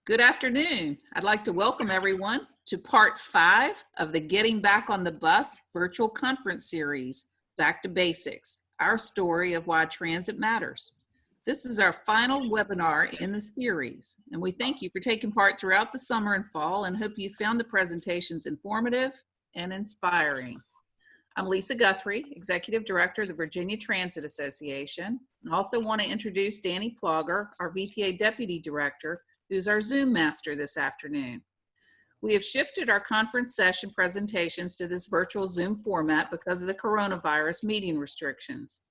Good afternoon. I'd like to welcome everyone to part 5 of the Getting Back on the Bus virtual conference series, Back to Basics, our story of why transit matters. This is our final webinar in the series, and we thank you for taking part throughout the summer and fall and hope you found the presentations informative and inspiring. I'm Lisa Guthrie, Executive Director of the Virginia Transit Association. I also want to introduce Danny Plogger, our VTA Deputy Director, who's our Zoom master this afternoon. We have shifted our conference session presentations to this virtual Zoom format because of the coronavirus meeting restrictions.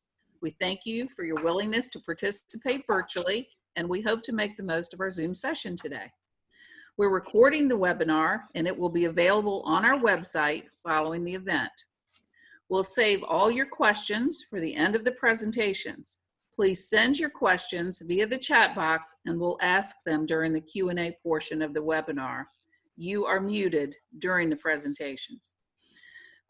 We thank you for your willingness to participate virtually, and we hope to make the most of our Zoom session today. We're recording the webinar, and it will be available on our website following the event. We'll save all your questions for the end of the presentations. Please send your questions via the chat box and we'll ask them during the Q&A portion of the webinar. You are muted during the presentations.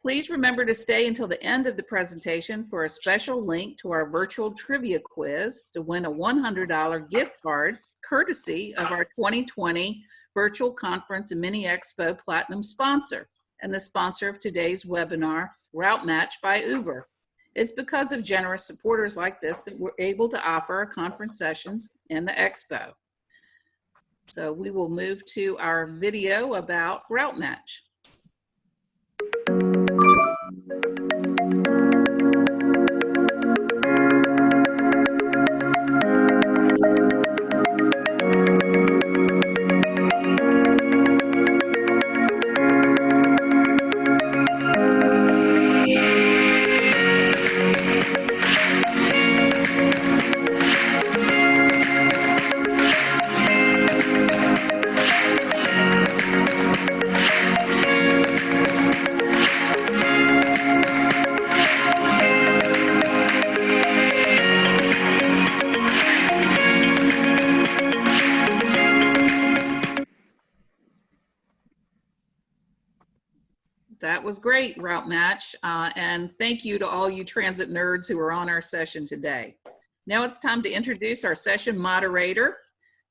Please remember to stay until the end of the presentation for a special link to our virtual trivia quiz to win a $100 gift card courtesy of our 2020 Virtual Conference and Mini Expo Platinum sponsor and the sponsor of today's webinar, Routematch by Uber. It's because of generous supporters like this that we're able to offer our conference sessions and the expo. So we will move to our video about Routematch. That was great, Routematch, and thank you to all you transit nerds who are on our session today. Now it's time to introduce our session moderator,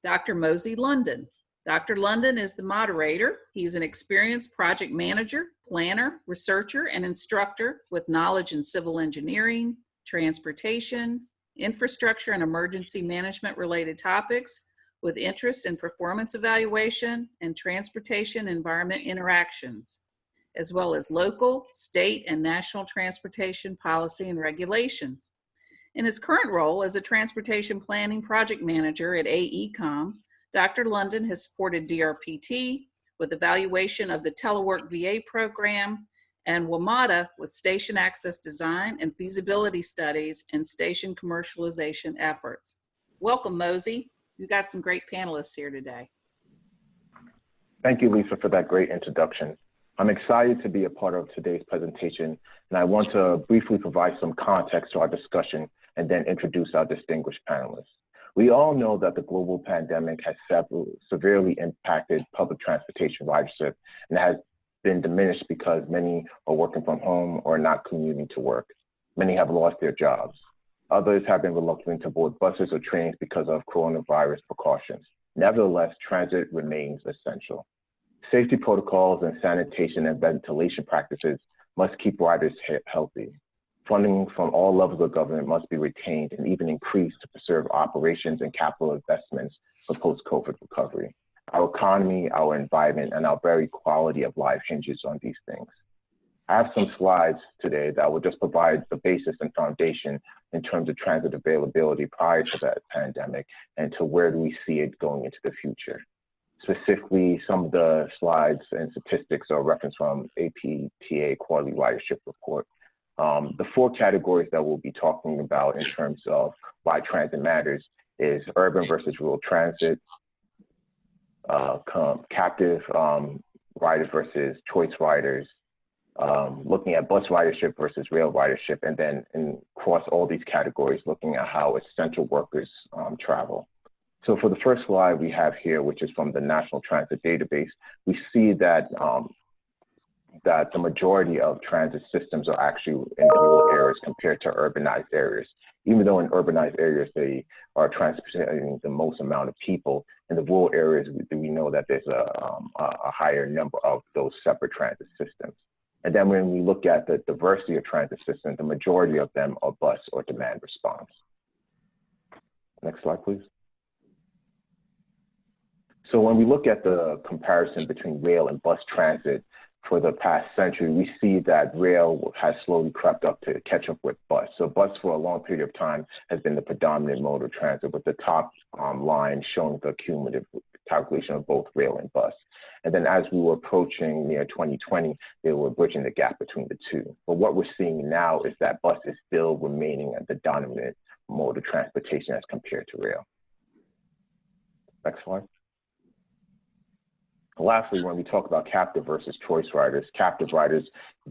Dr. Mosi London. Dr. London is the moderator. He's an experienced project manager, planner, researcher, and instructor with knowledge in civil engineering, transportation, infrastructure, and emergency management related topics with interest in performance evaluation and transportation environment interactions, as well as local, state, and national transportation policy and regulations. In his current role as a transportation planning project manager at AECOM, Dr. London has supported DRPT with evaluation of the telework VA program and WMATA with station access design and feasibility studies and station commercialization efforts. Welcome, Mosi. We've got some great panelists here today. Thank you, Lisa, for that great introduction. I'm excited to be a part of today's presentation, and I want to briefly provide some context to our discussion and then introduce our distinguished panelists. We all know that the global pandemic has severely impacted public transportation ridership and has been diminished because many are working from home or not commuting to work. Many have lost their jobs. Others have been reluctant to board buses or trains because of coronavirus precautions. Nevertheless, transit remains essential. Safety protocols and sanitation and ventilation practices must keep riders healthy. Funding from all levels of government must be retained and even increased to preserve operations and capital investments for post-COVID recovery. Our economy, our environment, and our very quality of life hinges on these things. I have some slides today that will just provide the basis and foundation in terms of transit availability prior to that pandemic and to where do we see it going into the future. Specifically, some of the slides and statistics are referenced from APTA Quarterly Ridership Report. The 4 categories that we'll be talking about in terms of why transit matters is urban versus rural transit, captive riders versus choice riders, looking at bus ridership versus rail ridership, and then across all these categories, looking at how essential workers travel. So for the first slide we have here, which is from the National Transit Database, we see that that the majority of transit systems are actually in rural areas compared to urbanized areas. Even though in urbanized areas, they are transporting the most amount of people, in the rural areas, we know that there's a higher number of those separate transit systems. And then when we look at the diversity of transit systems, the majority of them are bus or demand response. Next slide, please. So when we look at the comparison between rail and bus transit for the past century, we see that rail has slowly crept up to catch up with bus. So bus for a long period of time has been the predominant mode of transit, with the top line showing the cumulative calculation of both rail and bus. And then as we were approaching near 2020, they were bridging the gap between the two. But what we're seeing now is that bus is still remaining as the dominant mode of transportation as compared to rail. Next slide. Lastly, when we talk about captive versus choice riders, captive riders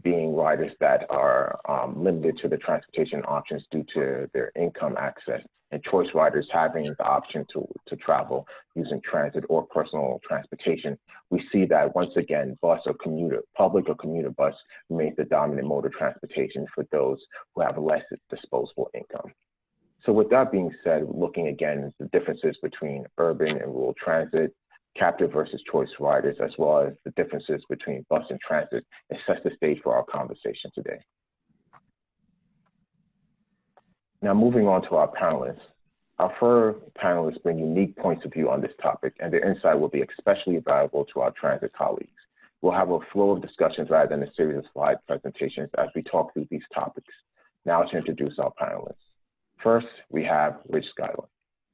being riders that are limited to the transportation options due to their income access, and choice riders having the option to travel using transit or personal transportation, we see that once again, bus or public or commuter bus remains the dominant mode of transportation for those who have less disposable income. So with that being said, looking again at the differences between urban and rural transit, captive versus choice riders, as well as the differences between bus and transit, it sets the stage for our conversation today. Now, moving on to our panelists. Our four panelists bring unique points of view on this topic, and their insight will be especially valuable to our transit colleagues. We'll have a flow of discussions rather than a series of slide presentations as we talk through these topics. Now to introduce our panelists. First, we have Rich Schuyler.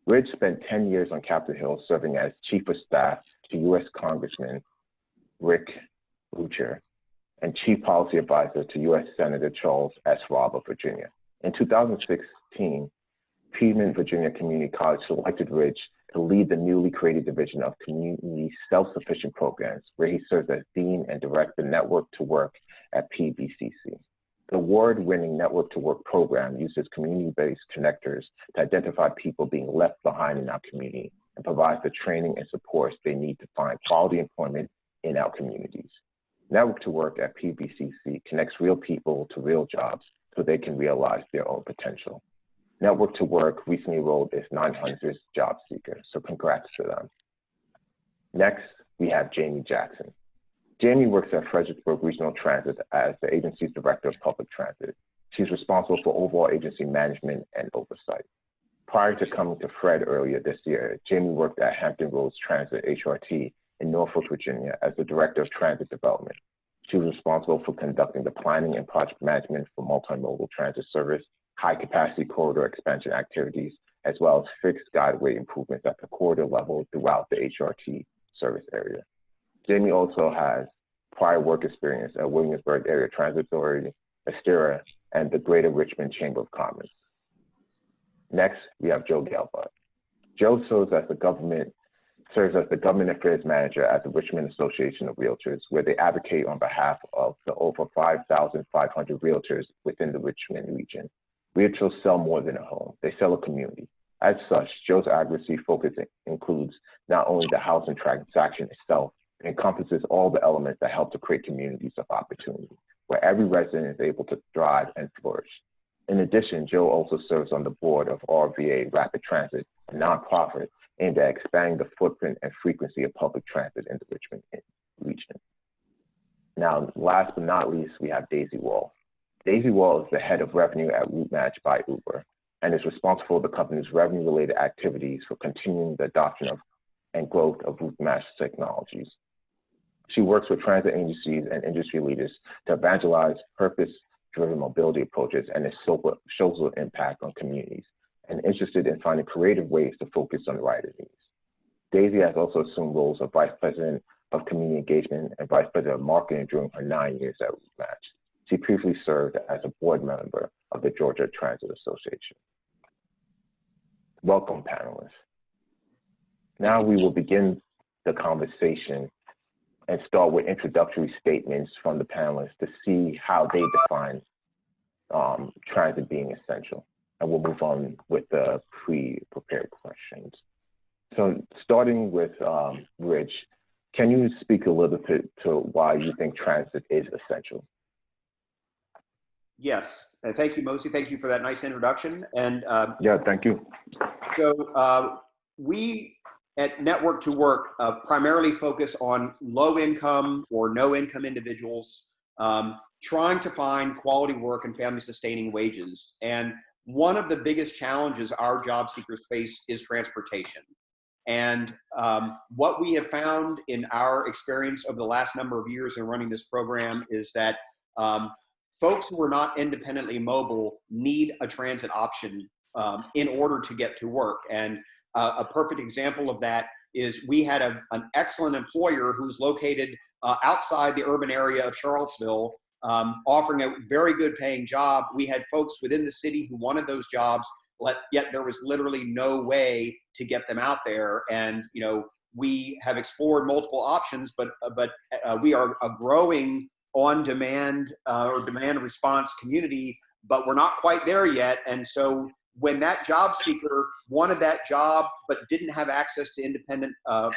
Rich spent 10 years on Capitol Hill serving as Chief of Staff to U.S. Congressman Rick Routematch and Chief Policy Advisor to U.S. Senator Charles S. Robb of Virginia. In 2016, Piedmont Virginia Community College selected Rich to lead the newly created Division of Community Self-Sufficient Programs, where he serves as Dean and directs the Network to Work at PVCC. The award-winning Network to Work program uses community-based connectors to identify people being left behind in our community and provides the training and supports they need to find quality employment in our communities. Network to Work at PVCC connects real people to real jobs so they can realize their own potential. Network to Work recently enrolled its 900th job seeker, so congrats to them. Next, we have Jamie Jackson. Jamie works at Fredericksburg Regional Transit as the agency's Director of Public Transit. She's responsible for overall agency management and oversight. Prior to coming to Fred earlier this year, Jamie worked at Hampton Roads Transit, HRT, in Norfolk, Virginia as the Director of Transit Development. She was responsible for conducting the planning and project management for multimodal transit service, high-capacity corridor expansion activities, as well as fixed guideway improvements at the corridor level throughout the HRT service area. Jamie also has prior work experience at Williamsburg Area Transit Authority, Astera, and the Greater Richmond Chamber of Commerce. Next, we have Joe Gehlbach. Joe serves as the Government Affairs Manager at the Richmond Association of Realtors, where they advocate on behalf of the over 5,500 realtors within the Richmond region. Realtors sell more than a home, they sell a community. As such, Joe's advocacy focus includes not only the housing transaction itself, it encompasses all the elements that help to create communities of opportunity, where every resident is able to thrive and flourish. In addition, Joe also serves on the board of RVA Rapid Transit, a nonprofit aimed at expanding the footprint and frequency of public transit in the Richmond region. Now, last but not least, we have Daisy Wall. Daisy Wall is the head of revenue at Routematch by Uber and is responsible for the company's revenue-related activities for continuing the adoption of and growth of Routematch technologies. She works with transit agencies and industry leaders to evangelize purpose-driven mobility approaches and its social impact on communities, and interested in finding creative ways to focus on rider needs. Daisy has also assumed roles of Vice President of Community Engagement and Vice President of Marketing during her 9 years at Routematch. She previously served as a board member of the Georgia Transit Association. Welcome, panelists. Now we will begin the conversation and start with introductory statements from the panelists to see how they define transit being essential. And we'll move on with the pre-prepared questions. So starting with Rich, can you speak a little bit to why you think transit is essential? Yes, thank you, Mosi. Thank you for that nice introduction. And Yeah, thank you. so we at Network to Work primarily focus on low income or no income individuals trying to find quality work and family sustaining wages. And one of the biggest challenges our job seekers face is transportation. And what we have found in our experience over the last number of years in running this program is that folks who are not independently mobile need a transit option in order to get to work. And a perfect example of that is we had an excellent employer who's located outside the urban area of Charlottesville, offering a very good paying job. We had folks within the city who wanted those jobs, yet there was literally no way to get them out there. And we have explored multiple options, but we are a growing on-demand or demand response community, but we're not quite there yet. And so when that job seeker wanted that job but didn't have access to independent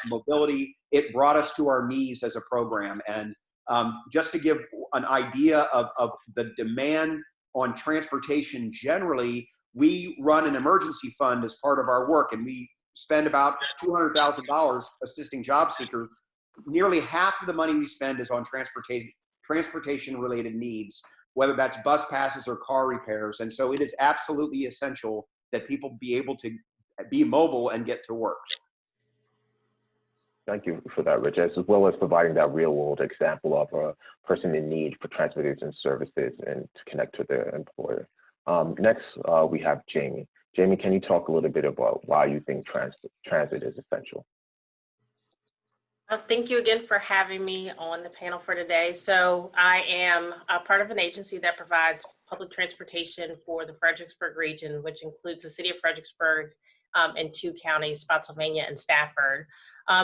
mobility, it brought us to our knees as a program. And just to give an idea of the demand on transportation generally, we run an emergency fund as part of our work, and we spend about $200,000 assisting job seekers. Nearly half of the money we spend is on transportation related needs, whether that's bus passes or car repairs. And so it is absolutely essential that people be able to be mobile and get to work. Thank you for that, Rich, as well as providing that real world example of a person in need for transportation services and to connect to their employer. Next, we have Jamie. Jamie, can you talk a little bit about why you think transit is essential? Thank you again for having me on the panel for today. So I am a part of an agency that provides public transportation for the Fredericksburg region, which includes the city of Fredericksburg and 2 counties, Spotsylvania and Stafford.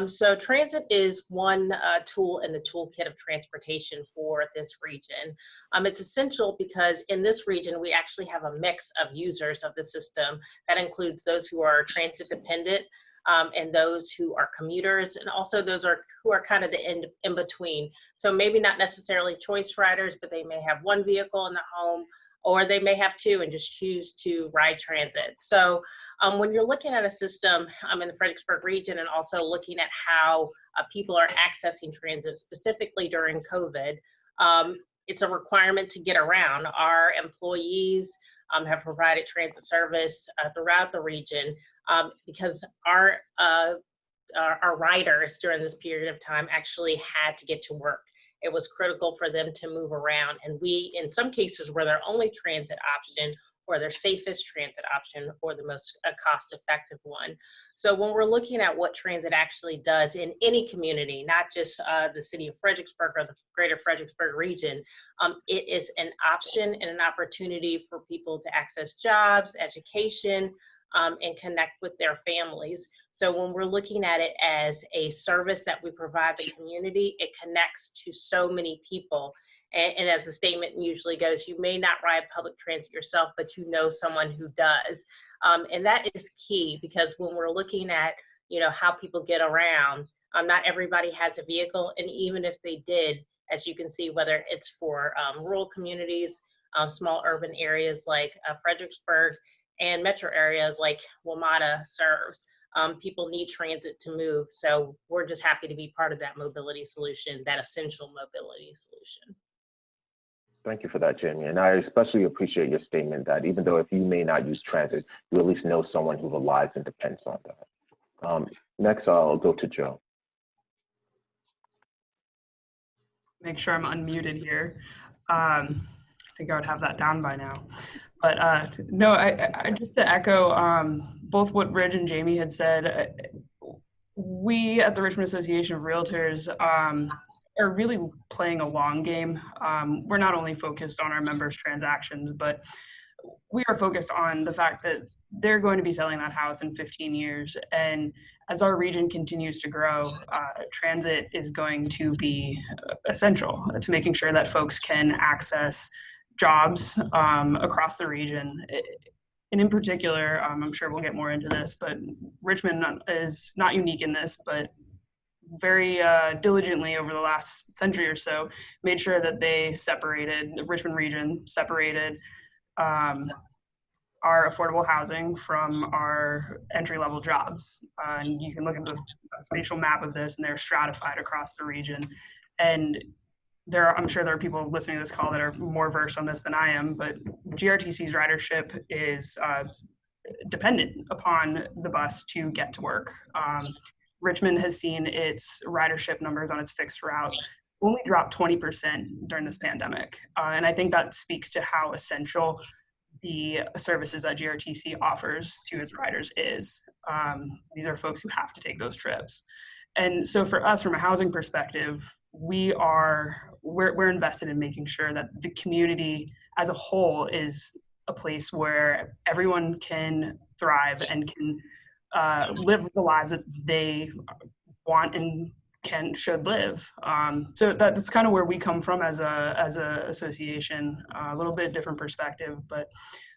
So transit is one tool in the toolkit of transportation for this region. It's essential because in this region, we actually have a mix of users of the system that includes those who are transit dependent, and those who are commuters, and also those who are kind of the in between. So maybe not necessarily choice riders, but they may have 1 vehicle in the home, or they may have 2 and just choose to ride transit. So when you're looking at a system in the Fredericksburg region, and also looking at how people are accessing transit, specifically during COVID, it's a requirement to get around. Our employees have provided transit service throughout the region, because our riders during this period of time actually had to get to work. It was critical for them to move around, and we, in some cases, were their only transit option, or their safest transit option, or the most cost-effective one. So when we're looking at what transit actually does in any community, not just the city of Fredericksburg or the greater Fredericksburg region, it is an option and an opportunity for people to access jobs, education, and connect with their families. So when we're looking at it as a service that we provide the community, it connects to so many people. And as the statement usually goes, you may not ride public transit yourself, but you know someone who does. And that is key, because when we're looking at, how people get around, not everybody has a vehicle. And even if they did, as you can see, whether it's for rural communities, small urban areas like Fredericksburg, and metro areas like WMATA serves, people need transit to move. So we're just happy to be part of that mobility solution, that essential mobility solution. Thank you for that, Jamie. And I especially appreciate your statement that even though if you may not use transit, you at least know someone who relies and depends on that. Next, I'll go to Joe. Make sure I'm unmuted here. I think I would have that down by now. But no, I just to echo both what Rich and Jamie had said, we at the Richmond Association of Realtors are really playing a long game. We're not only focused on our members' transactions, but we are focused on the fact that they're going to be selling that house in 15 years. And as our region continues to grow, transit is going to be essential to making sure that folks can access jobs across the region. And in particular, I'm sure we'll get more into this, but Richmond is not unique in this, but very diligently over the last century or so, made sure that they separated, the Richmond region separated our affordable housing from our entry-level jobs. And you can look at the spatial map of this, and they're stratified across the region. And I'm sure there are people listening to this call that are more versed on this than I am, but GRTC's ridership is dependent upon the bus to get to work. Richmond has seen its ridership numbers on its fixed route only drop 20% during this pandemic. And I think that speaks to how essential the services that GRTC offers to its riders is. These are folks who have to take those trips. And so for us, from a housing perspective, we're invested in making sure that the community as a whole is a place where everyone can thrive and can live the lives that they want and should live. So that's kind of where we come from as a association. A little bit different perspective, but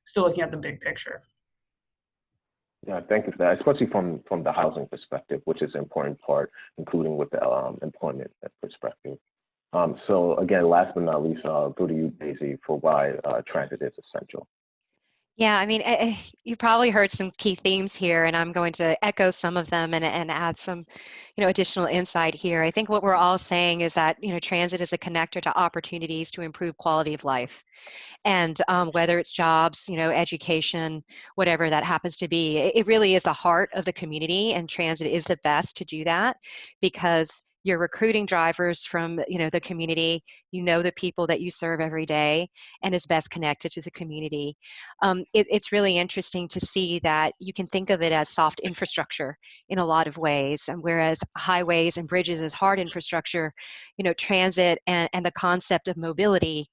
still looking at the big picture. Yeah, thank you for that, especially from the housing perspective, which is an important part, including with the employment perspective. So again, last but not least, I'll go to you, Daisy, for why transit is essential. Yeah, I mean, you probably heard some key themes here, and I'm going to echo some of them and add some, additional insight here. I think what we're all saying is that, transit is a connector to opportunities to improve quality of life. And whether it's jobs, education, whatever that happens to be, it really is the heart of the community, and transit is the best to do that because you're recruiting drivers from, the community, the people that you serve every day, and is best connected to the community. It's really interesting to see that you can think of it as soft infrastructure in a lot of ways, and whereas highways and bridges is hard infrastructure, transit and the concept of mobility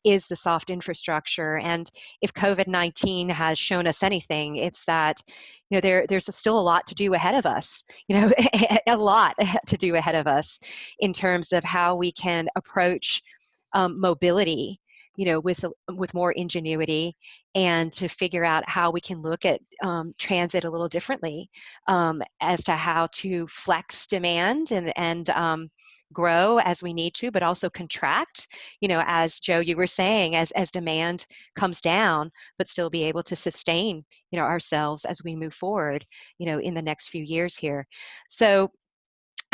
is the soft infrastructure. And if COVID-19 has shown us anything, it's that, there's still a lot to do ahead of us, a lot to do ahead of us in terms of how we can approach mobility, with more ingenuity, and to figure out how we can look at transit a little differently as to how to flex demand and grow as we need to, but also contract, as Joe, you were saying, as demand comes down, but still be able to sustain, ourselves as we move forward, in the next few years here. So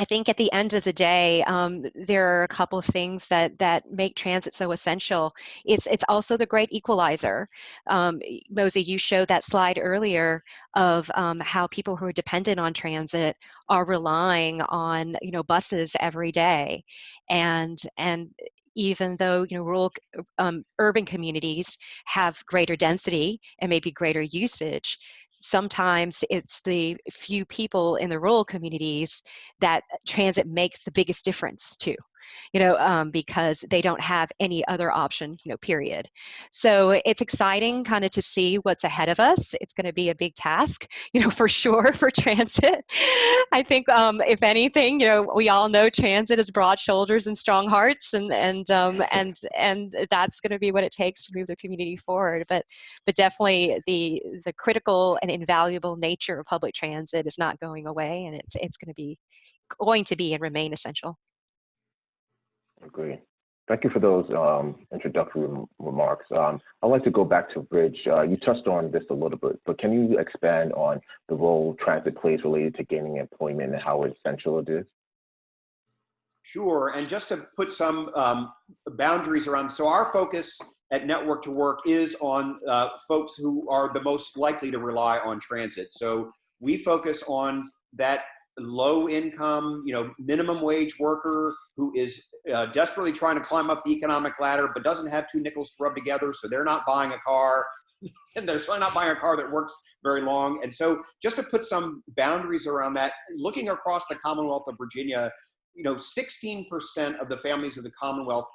I think at the end of the day, there are a couple of things that make transit so essential. It's also the great equalizer. Mosi, you showed that slide earlier of how people who are dependent on transit are relying on buses every day, and even though rural urban communities have greater density and maybe greater usage, sometimes it's the few people in the rural communities that transit makes the biggest difference to, because they don't have any other option, period. So it's exciting kind of to see what's ahead of us. It's going to be a big task, for sure, for transit. I think if anything, we all know transit is broad shoulders and strong hearts, and that's going to be what it takes to move the community forward. But definitely the critical and invaluable nature of public transit is not going away, and it's going to be and remain essential. Agree. Thank you for those introductory remarks. I'd like to go back to Bridge. You touched on this a little bit, but can you expand on the role transit plays related to gaining employment and how essential it is? Sure, and just to put some boundaries around, so our focus at Network to Work is on folks who are the most likely to rely on transit. So we focus on that low income, minimum wage worker who is desperately trying to climb up the economic ladder, but doesn't have two nickels to rub together. So they're not buying a car, and they're certainly not buying a car that works very long. And so just to put some boundaries around that, looking across the Commonwealth of Virginia, 16% of the families of the Commonwealth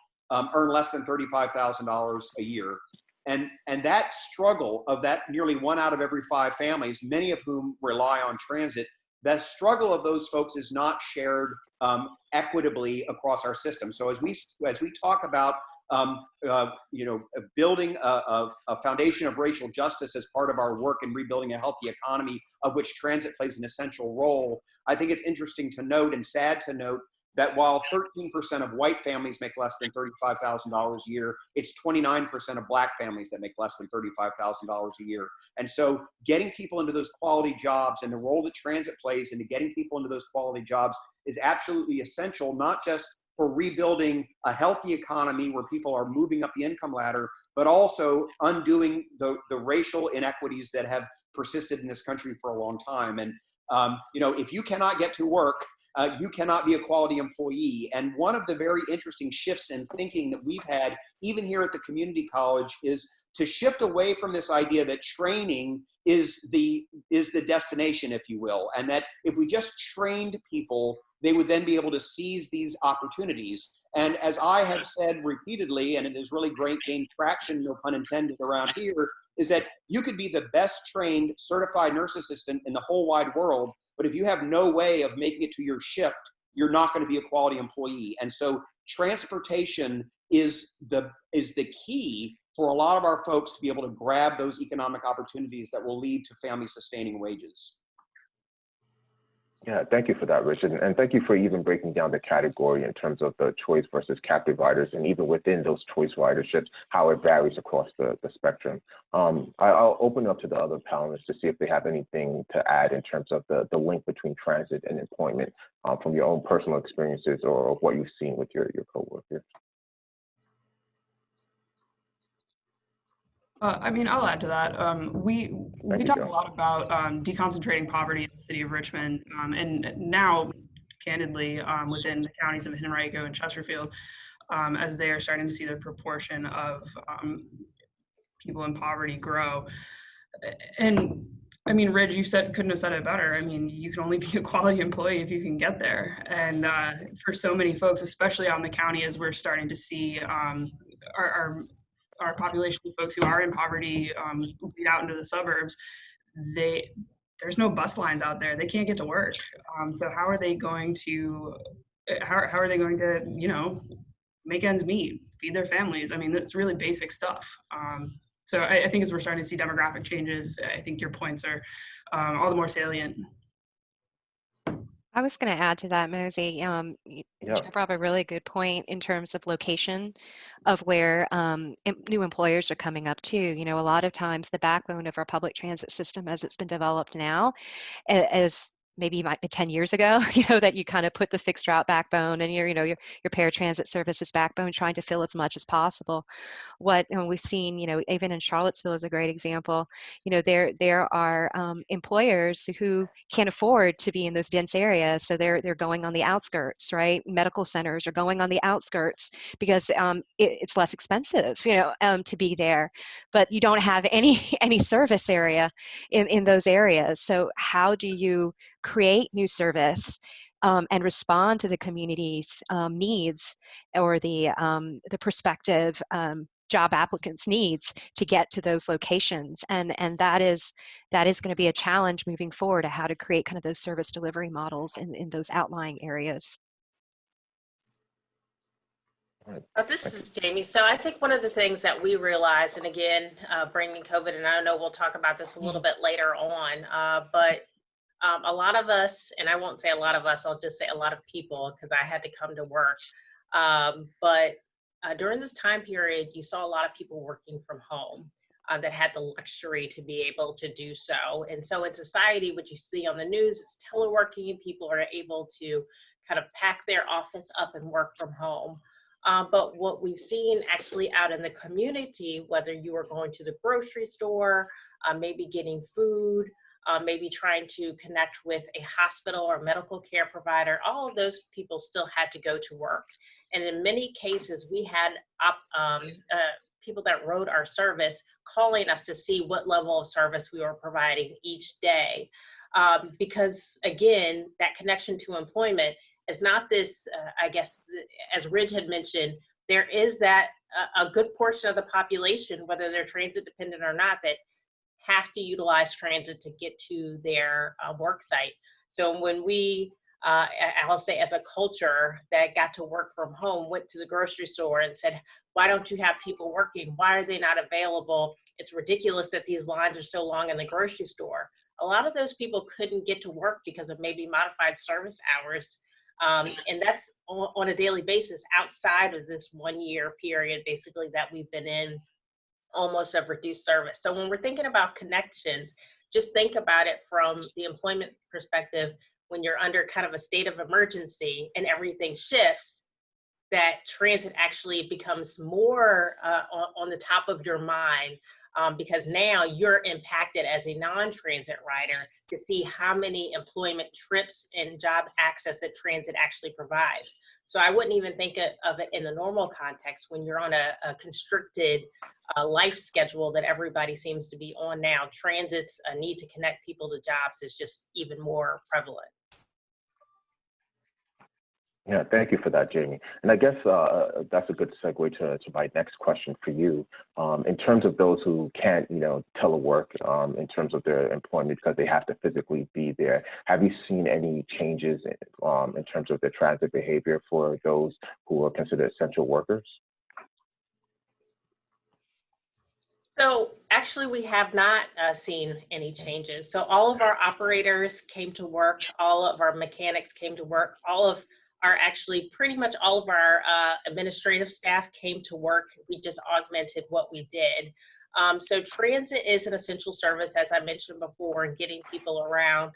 earn less than $35,000 a year. And that struggle of that nearly 1 out of every 5 families, many of whom rely on transit, that struggle of those folks is not shared equitably across our system. So as we talk about building a foundation of racial justice as part of our work in rebuilding a healthy economy, of which transit plays an essential role. I think it's interesting to note and sad to note that while 13% of white families make less than $35,000 a year, it's 29% of Black families that make less than $35,000 a year. And so getting people into those quality jobs and the role that transit plays into getting people into those quality jobs is absolutely essential, not just for rebuilding a healthy economy where people are moving up the income ladder, but also undoing the racial inequities that have persisted in this country for a long time. And, if you cannot get to work, you cannot be a quality employee. And one of the very interesting shifts in thinking that we've had, even here at the community college, is to shift away from this idea that training is the destination, if you will, and that if we just trained people, they would then be able to seize these opportunities. And as I have said repeatedly, and it is really great gained traction, no pun intended, around here, is that you could be the best trained certified nurse assistant in the whole wide world, but if you have no way of making it to your shift, you're not going to be a quality employee. And so transportation is the key for a lot of our folks to be able to grab those economic opportunities that will lead to family sustaining wages. Yeah, thank you for that, Richard. And thank you for even breaking down the category in terms of the choice versus captive riders, and even within those choice riderships, how it varies across the spectrum. I'll open up to the other panelists to see if they have anything to add in terms of the link between transit and employment from your own personal experiences or what you've seen with your coworkers. I'll add to that. We talk a lot about deconcentrating poverty in the city of Richmond, and now, candidly, within the counties of Henrico and Chesterfield, as they are starting to see the proportion of people in poverty grow. And Reg, you couldn't have said it better. You can only be a quality employee if you can get there. And for so many folks, especially out in the county, as we're starting to see our population of folks who are in poverty bleed out into the suburbs, there's no bus lines out there. They can't get to work. So how are they going to make ends meet, feed their families? That's really basic stuff. So I think as we're starting to see demographic changes, I think your points are all the more salient. I was going to add to that, Mosi. You brought up a really good point in terms of location of where new employers are coming up too. A lot of times the backbone of our public transit system as it's been developed now, as maybe might be 10 years ago, that you kind of put the fixed route backbone and your paratransit services backbone, trying to fill as much as possible. What we've seen, even in Charlottesville is a great example. There are employers who can't afford to be in those dense areas, so they're going on the outskirts, right? Medical centers are going on the outskirts because it's less expensive, to be there. But you don't have any service area in those areas. So how do you create new service and respond to the community's needs or the prospective job applicants' needs to get to those locations? And that is going to be a challenge moving forward, how to create kind of those service delivery models in those outlying areas. This is Jamie. So I think one of the things that we realized, and again, bringing COVID, and I know we'll talk about this a little bit later on, but a lot of us, and I won't say a lot of us, I'll just say a lot of people, because I had to come to work. But during this time period, you saw a lot of people working from home that had the luxury to be able to do so. And so in society, what you see on the news is teleworking, and people are able to kind of pack their office up and work from home. But what we've seen actually out in the community, whether you are going to the grocery store, maybe getting food, maybe trying to connect with a hospital or medical care provider, all of those people still had to go to work. And in many cases, we had people that rode our service calling us to see what level of service we were providing each day. Because again, that connection to employment is not this, I guess, as Ridge had mentioned, there is that a good portion of the population, whether they're transit dependent or not, that have to utilize transit to get to their work site. So when we, I'll say as a culture that got to work from home, went to the grocery store and said, Why don't you have people working? Why are they not available? It's ridiculous that these lines are so long in the grocery store. A lot of those people couldn't get to work because of maybe modified service hours. And that's on a daily basis outside of this 1 year period, basically, that we've been in almost of reduced service. So when we're thinking about connections, just think about it from the employment perspective. When you're under kind of a state of emergency and everything shifts, that transit actually becomes more on the top of your mind, because now you're impacted as a non-transit rider to see how many employment trips and job access that transit actually provides. So I wouldn't even think of it in the normal context when you're on a constricted life schedule that everybody seems to be on now. Transit's need to connect people to jobs is just even more prevalent. Yeah, thank you for that, Jamie. And I guess that's a good segue to my next question for you. In terms of those who can't, telework in terms of their employment because they have to physically be there, have you seen any changes in terms of their transit behavior for those who are considered essential workers? So actually, we have not seen any changes. So all of our operators came to work, all of our mechanics came to work, pretty much all of our administrative staff came to work. We just augmented what we did. So transit is an essential service, as I mentioned before, and getting people around.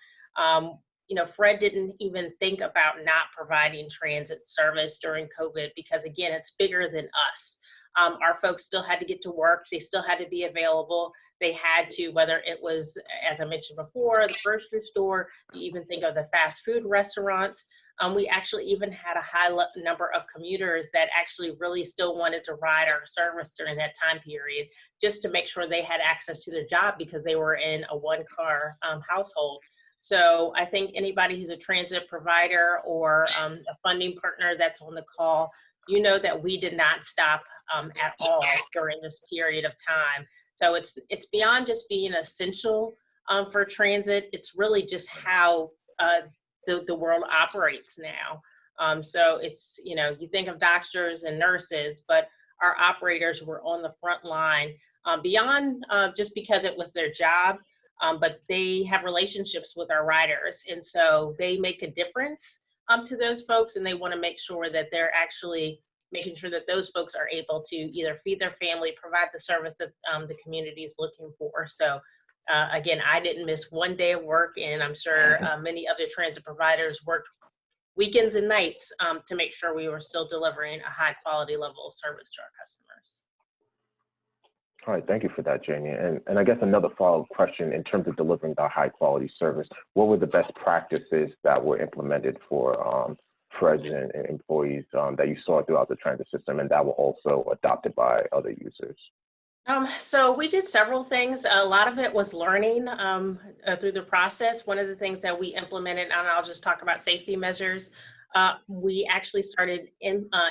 Fred didn't even think about not providing transit service during COVID because, again, it's bigger than us. Our folks still had to get to work. They still had to be available. They had to, whether it was, as I mentioned before, the grocery store, you even think of the fast food restaurants. We actually even had a high number of commuters that actually really still wanted to ride our service during that time period, just to make sure they had access to their job because they were in a one-car household. So I think anybody who's a transit provider or a funding partner that's on the call, you know that we did not stop at all during this period of time. So it's beyond just being essential for transit. It's really just how the world operates now. So it's, you think of doctors and nurses, but our operators were on the front line beyond just because it was their job, but they have relationships with our riders. And so they make a difference to those folks, and they want to make sure that they're actually making sure that those folks are able to either feed their family, provide the service that the community is looking for. So again, I didn't miss one day of work, and I'm sure many other transit providers worked weekends and nights to make sure we were still delivering a high quality level of service to our customers. All right, thank you for that, Jamie. And I guess another follow-up question in terms of delivering the high quality service, what were the best practices that were implemented for president and employees that you saw throughout the transit system and that were also adopted by other users? So we did several things. A lot of it was learning through the process. One of the things that we implemented, and I'll just talk about safety measures, we actually started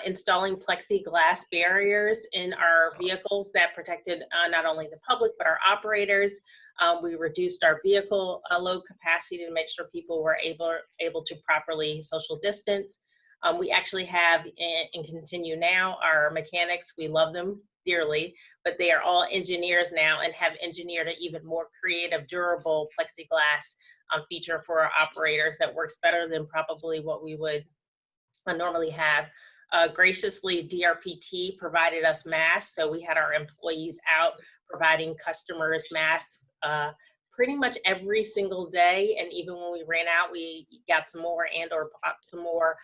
installing plexiglass barriers in our vehicles that protected not only the public, but our operators. We reduced our vehicle load capacity to make sure people were able to properly social distance. We actually have and continue now our mechanics. We love them dearly, but they are all engineers now and have engineered an even more creative, durable plexiglass feature for our operators that works better than probably what we would normally have. Graciously, DRPT provided us masks, so we had our employees out providing customers masks pretty much every single day, and even when we ran out, we got some more and or bought some more.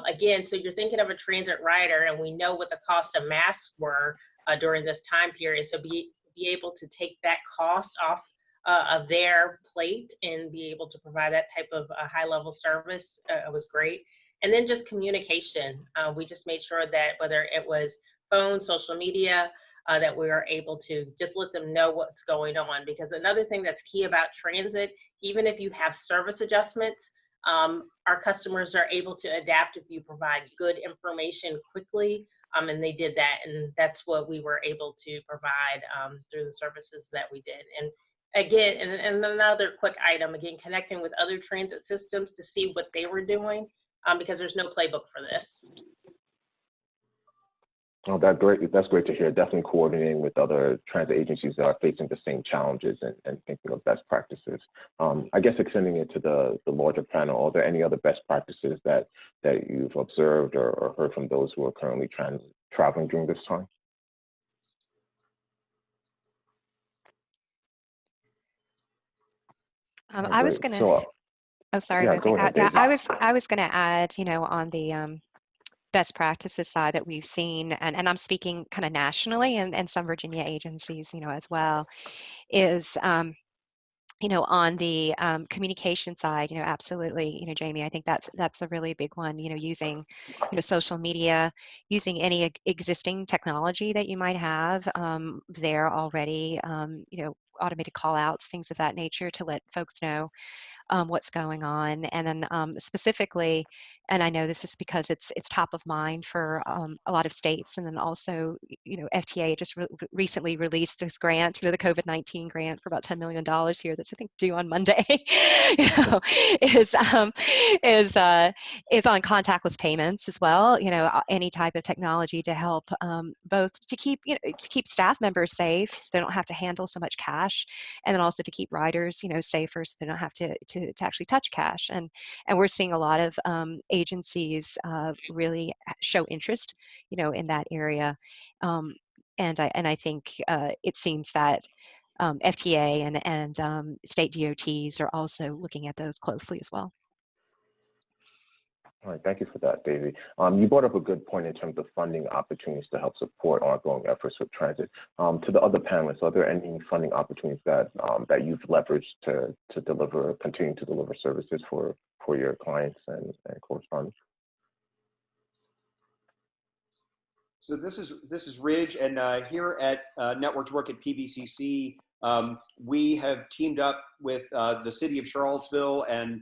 Again, so you're thinking of a transit rider, and we know what the cost of masks were during this time period, so be able to take that cost off of their plate and be able to provide that type of high level service was great. And then just communication. We just made sure that whether it was phone, social media, that we were able to just let them know what's going on. Because another thing that's key about transit, even if you have service adjustments, our customers are able to adapt if you provide good information quickly. And they did that. And that's what we were able to provide through the services that we did. And again, and another quick item, again, connecting with other transit systems to see what they were doing, because there's no playbook for this. Oh, that's great to hear. Definitely coordinating with other transit agencies that are facing the same challenges and thinking of best practices. I guess extending it to the larger panel, are there any other best practices that you've observed or heard from those who are currently traveling during this time? I was Great. gonna. So, Oh, sorry, yeah, Mosi. go ahead, Yeah, Daisy. I was gonna add, on the best practices side that we've seen, and I'm speaking kind of nationally, and some Virginia agencies, as well, is on the communication side, absolutely, Jamie, I think that's a really big one, using, social media, using any existing technology that you might have there already, automated call outs, things of that nature to let folks know what's going on. And then specifically, and I know this is because it's top of mind for a lot of states, and then also, FTA just recently released this grant, the COVID-19 grant for about $10 million here that's, I think, due on Monday, is on contactless payments as well, any type of technology to help both to keep, to keep staff members safe so they don't have to handle so much cash, and then also to keep riders, safer so they don't have to actually touch cash. And we're seeing a lot of agencies really show interest, in that area. And I think it seems that FTA and state DOTs are also looking at those closely as well. All right, thank you for that, Daisy. You brought up a good point in terms of funding opportunities to help support ongoing efforts with transit. To the other panelists, are there any funding opportunities that you've leveraged to continue to deliver services for your clients and correspondents? So this is Ridge, and here at Network to Work at PVCC, we have teamed up with the city of Charlottesville, and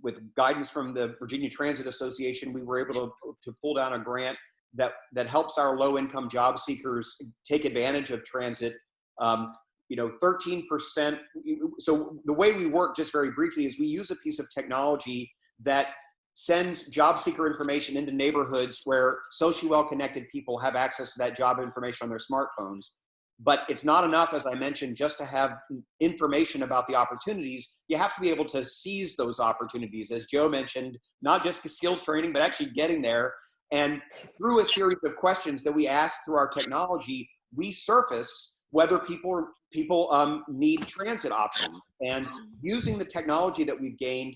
with guidance from the Virginia Transit Association, we were able to pull down a grant that helps our low-income job seekers take advantage of transit. 13%. So the way we work, just very briefly, is we use a piece of technology that sends job seeker information into neighborhoods where socially well-connected people have access to that job information on their smartphones. But it's not enough, as I mentioned, just to have information about the opportunities. You have to be able to seize those opportunities, as Joe mentioned, not just skills training, but actually getting there. And through a series of questions that we ask through our technology, we surface whether people need transit options. And using the technology that we've gained,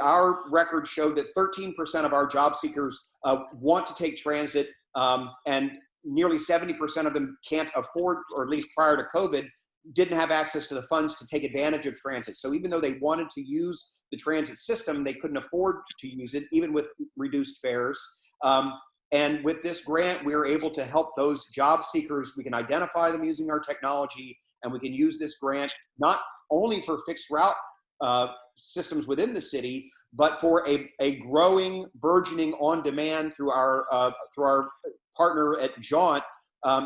our record showed that 13% of our job seekers want to take transit, and nearly 70% of them can't afford, or at least prior to COVID, didn't have access to the funds to take advantage of transit. So even though they wanted to use the transit system, they couldn't afford to use it, even with reduced fares. And with this grant, we are able to help those job seekers. We can identify them using our technology, and we can use this grant not only for fixed route systems within the city, but for a growing, burgeoning on-demand through our partner at Jaunt,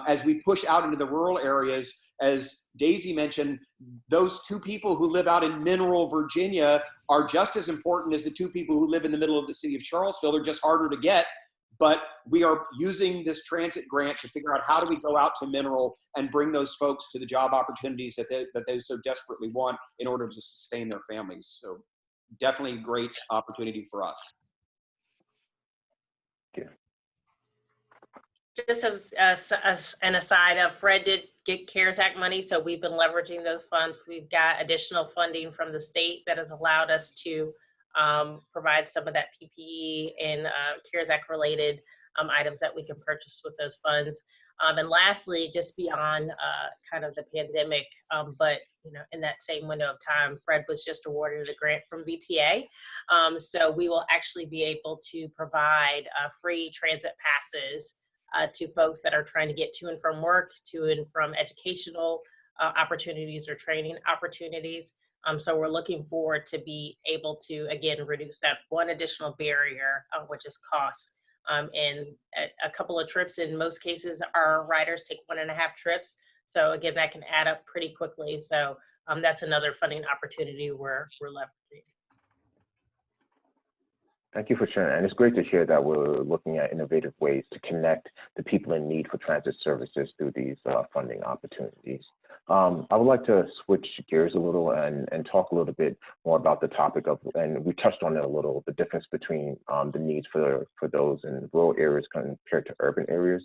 as we push out into the rural areas. As Daisy mentioned, those two people who live out in Mineral, Virginia are just as important as the two people who live in the middle of the city of Charlottesville. They're just harder to get. But we are using this transit grant to figure out how do we go out to Mineral and bring those folks to the job opportunities that they so desperately want in order to sustain their families. So definitely a great opportunity for us. Yeah. Just as an aside, Fred did get CARES Act money, so we've been leveraging those funds. We've got additional funding from the state that has allowed us to provide some of that PPE and CARES Act related items that we can purchase with those funds. And lastly, just beyond kind of the pandemic, but in that same window of time, Fred was just awarded a grant from VTA. So we will actually be able to provide free transit passes to folks that are trying to get to and from work, to and from educational opportunities or training opportunities. So we're looking forward to be able to, again, reduce that one additional barrier, which is cost. And a couple of trips, in most cases, our riders take 1.5 trips. So again, that can add up pretty quickly. So that's another funding opportunity we're leveraging. Thank you for sharing. And it's great to hear that we're looking at innovative ways to connect the people in need for transit services through these funding opportunities. I would like to switch gears a little and talk a little bit more about the topic of, and we touched on it a little, the difference between the needs for those in rural areas compared to urban areas.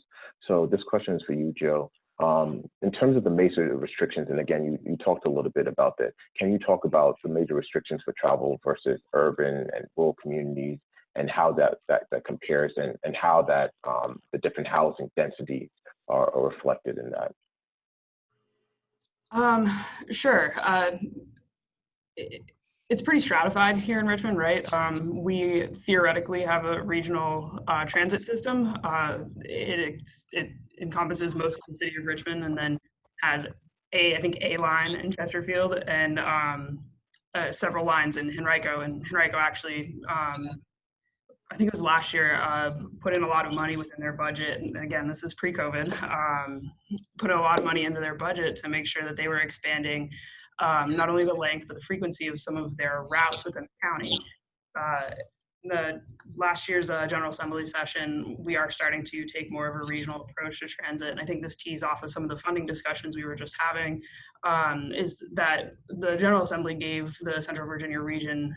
So this question is for you, Joe. In terms of the major restrictions, and again, you talked a little bit about that. Can you talk about the major restrictions for travel versus urban and rural communities, and how that compares, and how that the different housing densities are reflected in that? Sure. It's pretty stratified here in Richmond, right? We theoretically have a regional transit system. It encompasses most of the city of Richmond, and then has I think A line in Chesterfield, and several lines in Henrico. And Henrico actually, I think it was last year, put in a lot of money within their budget. And again, this is pre-COVID, put a lot of money into their budget to make sure that they were expanding not only the length, but the frequency of some of their routes within the county. The last year's General Assembly session, we are starting to take more of a regional approach to transit. And I think this tees off of some of the funding discussions we were just having, is that the General Assembly gave the Central Virginia region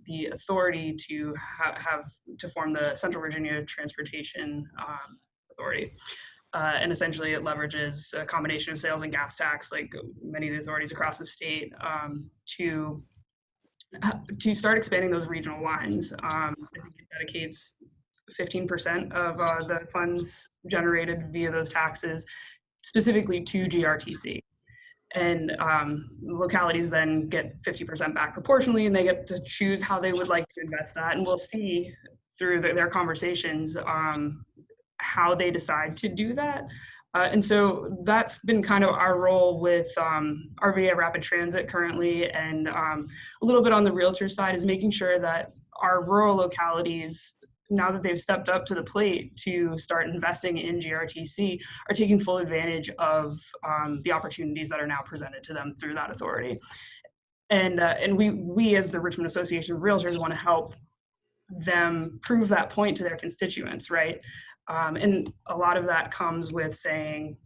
the authority to form the Central Virginia Transportation Authority. And essentially it leverages a combination of sales and gas tax, like many of the authorities across the state, to start expanding those regional lines. I think it dedicates 15% of the funds generated via those taxes specifically to GRTC. And localities then get 50% back proportionally, and they get to choose how they would like to invest that. And we'll see through their conversations how they decide to do that. And so that's been kind of our role with RVA Rapid Transit currently, and a little bit on the Realtor side is making sure that our rural localities, now that they've stepped up to the plate to start investing in GRTC, are taking full advantage of the opportunities that are now presented to them through that authority. And we as the Richmond Association of Realtors want to help them prove that point to their constituents, right? And a lot of that comes with saying,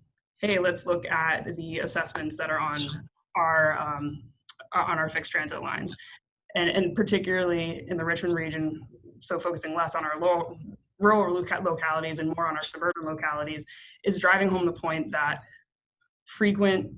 hey, let's look at the assessments that are on our fixed transit lines. And particularly in the Richmond region, so focusing less on our rural localities and more on our suburban localities, is driving home the point that frequent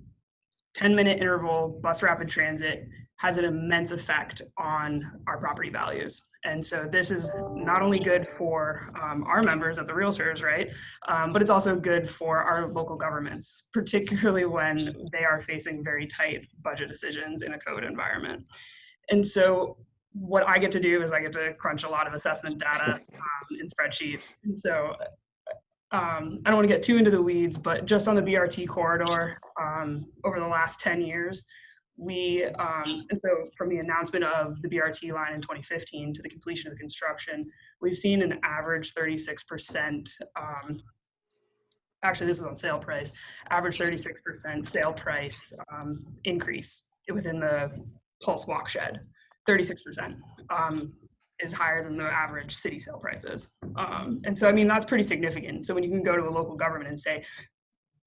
10-minute interval bus rapid transit has an immense effect on our property values. And so this is not only good for our members at the Realtors, right? But it's also good for our local governments, particularly when they are facing very tight budget decisions in a COVID environment. And so what I get to do is I get to crunch a lot of assessment data in spreadsheets. And so I don't want to get too into the weeds, but just on the BRT corridor, over the last 10 years, and so from the announcement of the BRT line in 2015 to the completion of the construction, we've seen an average 36%, actually this is on sale price, average 36% sale price increase within the Pulse Walkshed. 36% is higher than the average city sale prices. And so, I mean, that's pretty significant. So when you can go to a local government and say,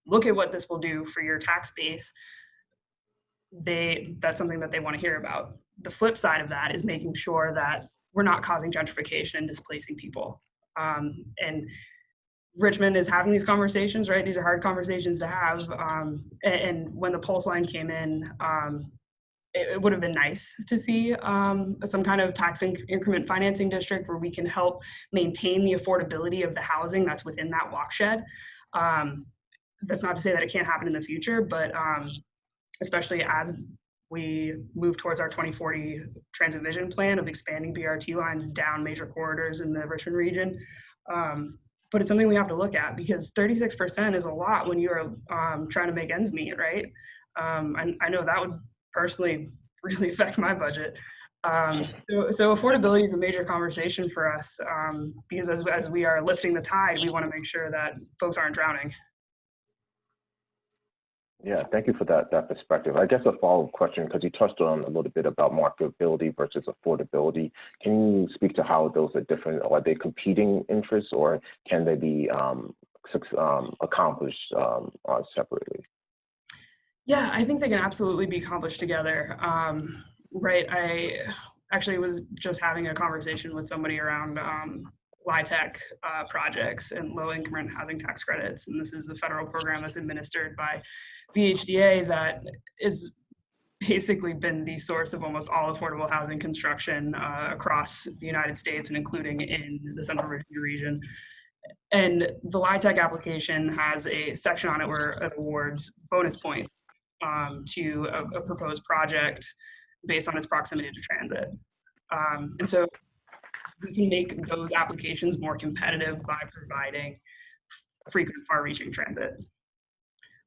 look at what this will do for your tax base, that's something that they want to hear about. The flip side of that is making sure that we're not causing gentrification and displacing people. And Richmond is having these conversations, right? These are hard conversations to have. And when the Pulse line came in, it would have been nice to see some kind of tax increment financing district where we can help maintain the affordability of the housing that's within that walkshed. That's not to say that it can't happen in the future, but especially as we move towards our 2040 transit vision plan of expanding BRT lines down major corridors in the Richmond region. But it's something we have to look at, because 36% is a lot when you're trying to make ends meet, right? I know that would personally really affect my budget. So affordability is a major conversation for us, because as we are lifting the tide, we want to make sure that folks aren't drowning. Yeah, thank you for that perspective. I guess a follow-up question, because you touched on a little bit about marketability versus affordability. Can you speak to how those are different? Are they competing interests, or can they be accomplished separately? Yeah, I think they can absolutely be accomplished together. Right. I actually was just having a conversation with somebody around LIHTC projects and low income housing tax credits. And this is the federal program that's administered by VHDA that is basically been the source of almost all affordable housing construction across the United States and including in the Central Virginia region. And the LIHTC application has a section on it where it awards bonus points to a proposed project based on its proximity to transit. And so we can make those applications more competitive by providing frequent far-reaching transit.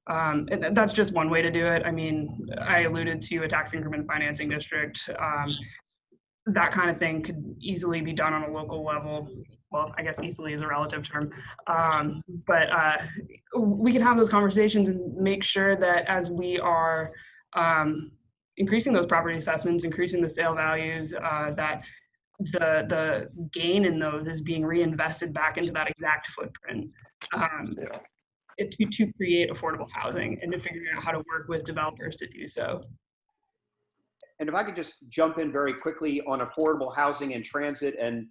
And that's just one way to do it. I mean, I alluded to a tax increment financing district. That kind of thing could easily be done on a local level. Well, I guess easily is a relative term. But we can have those conversations and make sure that as we are increasing those property assessments, increasing the sale values, that the gain in those is being reinvested back into that exact footprint to create affordable housing and to figure out how to work with developers to do so. And if I could just jump in very quickly on affordable housing and transit and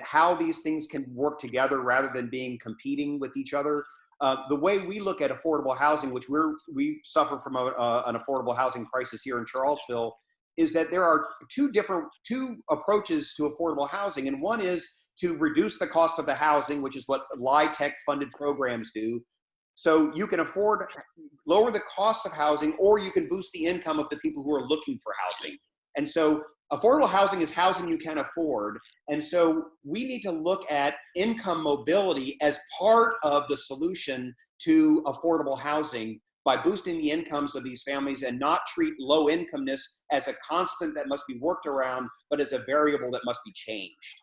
how these things can work together rather than being competing with each other. The way we look at affordable housing, which we suffer from an affordable housing crisis here in Charlottesville, is that there are two approaches to affordable housing. And one is to reduce the cost of the housing, which is what LIHTC funded programs do. So you can lower the cost of housing, or you can boost the income of the people who are looking for housing. And so affordable housing is housing you can afford. And so we need to look at income mobility as part of the solution to affordable housing by boosting the incomes of these families and not treat low incomeness as a constant that must be worked around, but as a variable that must be changed.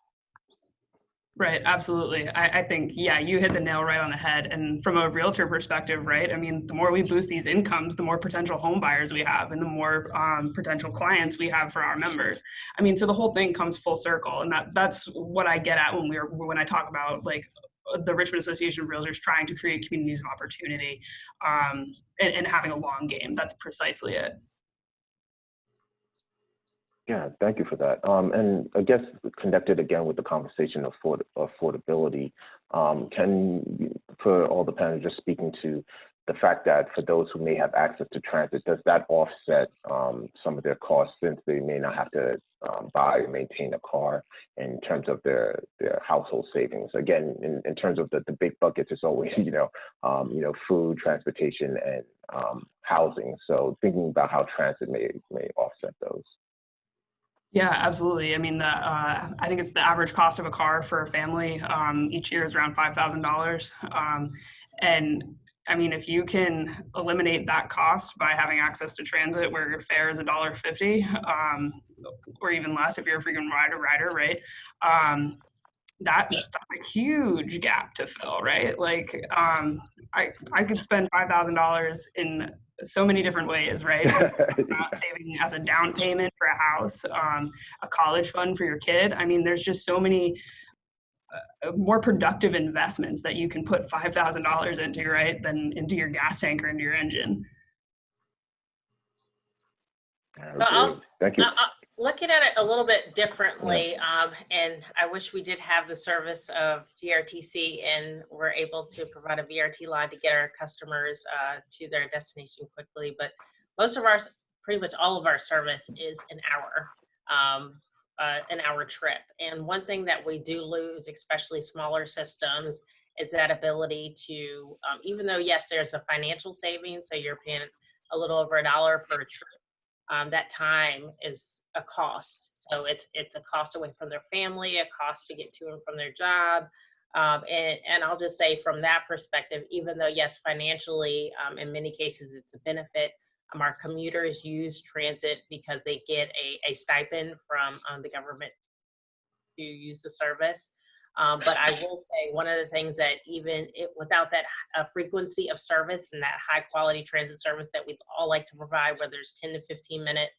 Right, absolutely. I think, yeah, you hit the nail right on the head. And from a realtor perspective, right, I mean, the more we boost these incomes, the more potential home buyers we have and the more potential clients we have for our members. I mean, so the whole thing comes full circle. And that's what I get at when I talk about like the Richmond Association of Realtors trying to create communities of opportunity and having a long game. That's precisely it. Yeah, thank you for that. And I guess connected again with the conversation of affordability, for all the panelists just speaking to the fact that for those who may have access to transit, does that offset some of their costs since they may not have to buy and maintain a car in terms of their household savings? Again, in terms of the big buckets, it's always, food, transportation, and housing. So thinking about how transit may offset those. Yeah, absolutely. I mean, I think it's the average cost of a car for a family each year is around $5,000. And I mean, if you can eliminate that cost by having access to transit where your fare is $1.50 or even less if you're a frequent rider, right? That's a huge gap to fill, right? Like I could spend $5,000 in so many different ways, right? Saving as a down payment for a house, a college fund for your kid. I mean, there's just so many more productive investments that you can put $5,000 into, right, than into your gas tank or into your engine. Thank you. Looking at it a little bit differently, and I wish we did have the service of GRTC and we're able to provide a VRT line to get our customers to their destination quickly. But pretty much all of our service is an hour trip. And one thing that we do lose, especially smaller systems, is that ability to, even though, yes, there's a financial savings, so you're paying a little over $1 for a trip, that time is a cost. So it's a cost away from their family, a cost to get to and from their job. And I'll just say from that perspective, even though, yes, financially, in many cases, it's a benefit, our commuters use transit because they get a stipend from the government to use the service. But I will say one of the things that without that frequency of service and that high quality transit service that we all like to provide, whether it's 10 to 15 minute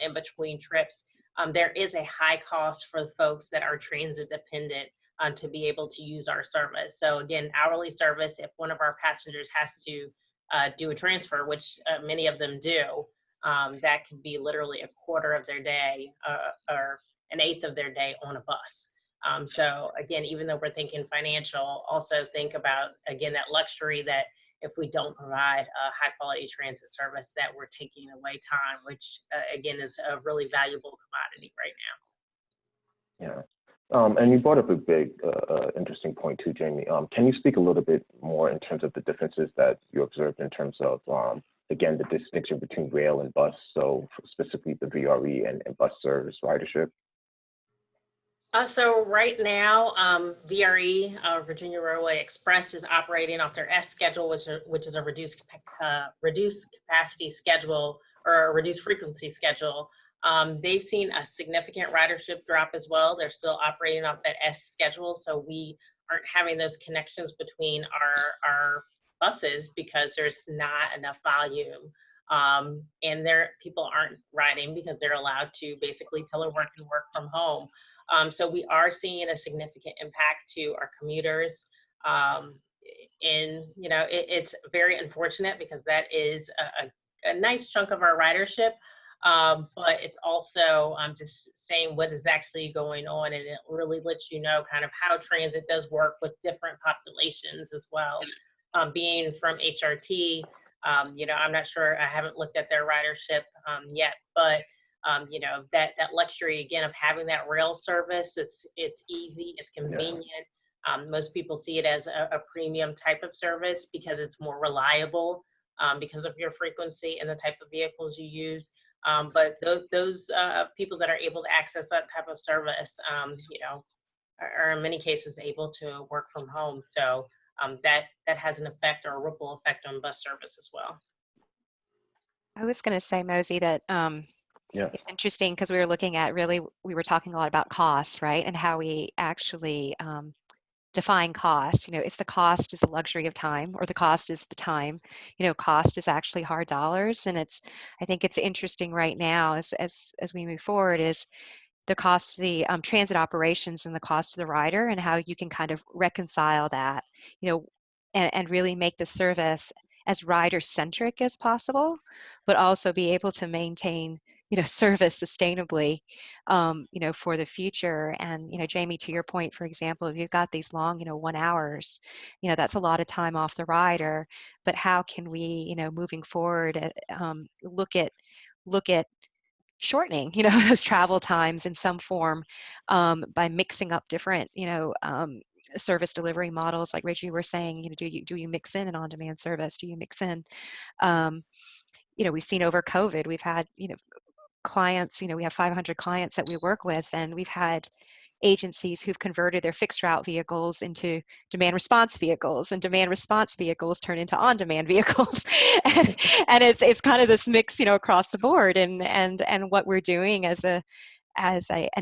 in between trips, there is a high cost for the folks that are transit dependent to be able to use our service. So again, hourly service, if one of our passengers has to do a transfer, which many of them do, that could be literally a quarter of their day or an eighth of their day on a bus. So again, even though we're thinking financial, also think about, again, that luxury that if we don't provide a high quality transit service, that we're taking away time, which again is a really valuable commodity right now. Yeah. And you brought up a big, interesting point too, Jamie. Can you speak a little bit more in terms of the differences that you observed in terms of, again, the distinction between rail and bus, so specifically the VRE and bus service ridership? So right now, VRE, Virginia Railway Express, is operating off their S schedule, which is a reduced capacity schedule or a reduced frequency schedule. They've seen a significant ridership drop as well. They're still operating off that S schedule, so we aren't having those connections between our buses because there's not enough volume. And people aren't riding because they're allowed to basically telework and work from home. So we are seeing a significant impact to our commuters. And, you know, it's very unfortunate because that is a nice chunk of our ridership. But it's also just saying what is actually going on, and it really lets you know kind of how transit does work with different populations as well. Being from HRT, you know, I'm not sure, I haven't looked at their ridership yet, but you know, that luxury again of having that rail service, it's easy, it's convenient. Yeah. Most people see it as a premium type of service because it's more reliable because of your frequency and the type of vehicles you use. But those people that are able to access that type of service, you know, are in many cases able to work from home. So that has an effect or a ripple effect on bus service as well. I was going to say, Mosi, that it's interesting because we were looking at we were talking a lot about costs, right? And how we actually define cost. You know, it's the cost is the luxury of time, or the cost is the time. You know, cost is actually hard dollars. And I think it's interesting right now as we move forward is the cost of the transit operations and the cost of the rider, and how you can kind of reconcile that, you know, and really make the service as rider centric as possible, but also be able to maintain, you know, service sustainably, you know, for the future. And, you know, Jamie, to your point, for example, if you've got these long, you know, 1 hours, you know, that's a lot of time off the rider, but how can we, you know, moving forward, look at shortening, you know, those travel times in some form by mixing up different, you know, service delivery models, like Rich, you were saying, you know, do you mix in an on-demand service? Do you mix in, you know, we've seen over COVID, we've had, you know, clients, you know, we have 500 clients that we work with, and we've had agencies who've converted their fixed route vehicles into demand response vehicles, and demand response vehicles turn into on-demand vehicles. and it's kind of this mix, you know, across the board. And what we're doing as an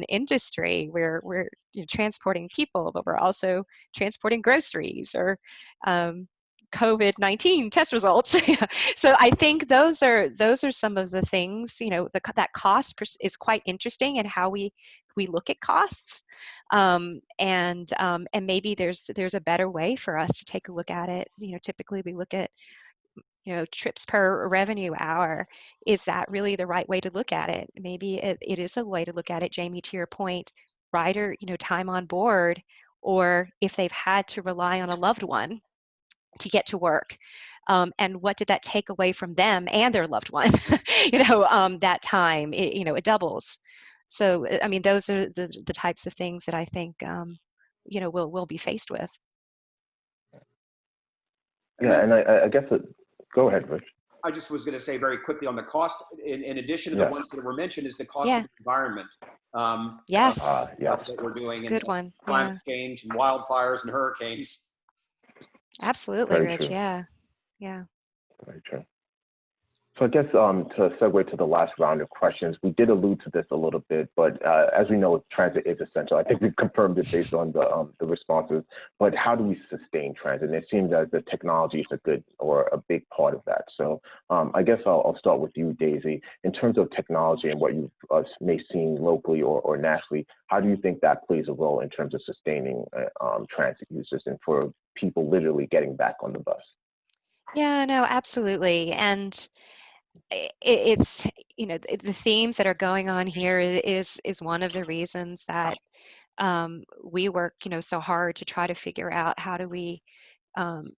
industry, we're you know, transporting people, but we're also transporting groceries or COVID-19 test results. So I think those are some of the things, you know, that cost is quite interesting, and how we look at costs, and maybe there's a better way for us to take a look at it. You know, typically we look at, you know, trips per revenue hour. Is that really the right way to look at it? Maybe it is a way to look at it, Jamie, to your point, rider, you know, time on board, or if they've had to rely on a loved one to get to work. And what did that take away from them and their loved one? You know, that time, you know, it doubles. So, I mean, those are the types of things that I think, you know, we'll be faced with. Yeah, and I guess go ahead, Rich. I just was going to say very quickly on the cost, in addition to the ones that were mentioned, is the cost of the environment. Yes. That we're doing. Good one. Climate change and wildfires and hurricanes. Absolutely, Very Rich. true. Yeah. Very true. So I guess to segue to the last round of questions, we did allude to this a little bit, but as we know, transit is essential. I think we've confirmed it based on the responses. But how do we sustain transit? And it seems that the technology is a good or a big part of that. So I guess I'll start with you, Daisy. In terms of technology and what you may seen locally or nationally, how do you think that plays a role in terms of sustaining transit users and for people literally getting back on the bus? Yeah, no, absolutely. And it's, you know, the themes that are going on here is one of the reasons that we work, you know, so hard to try to figure out how do we, um,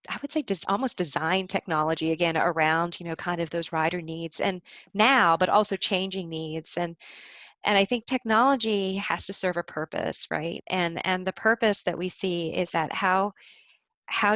I would say, almost design technology again around, you know, kind of those rider needs and now, but also changing needs. And I think technology has to serve a purpose, right? And the purpose that we see is that how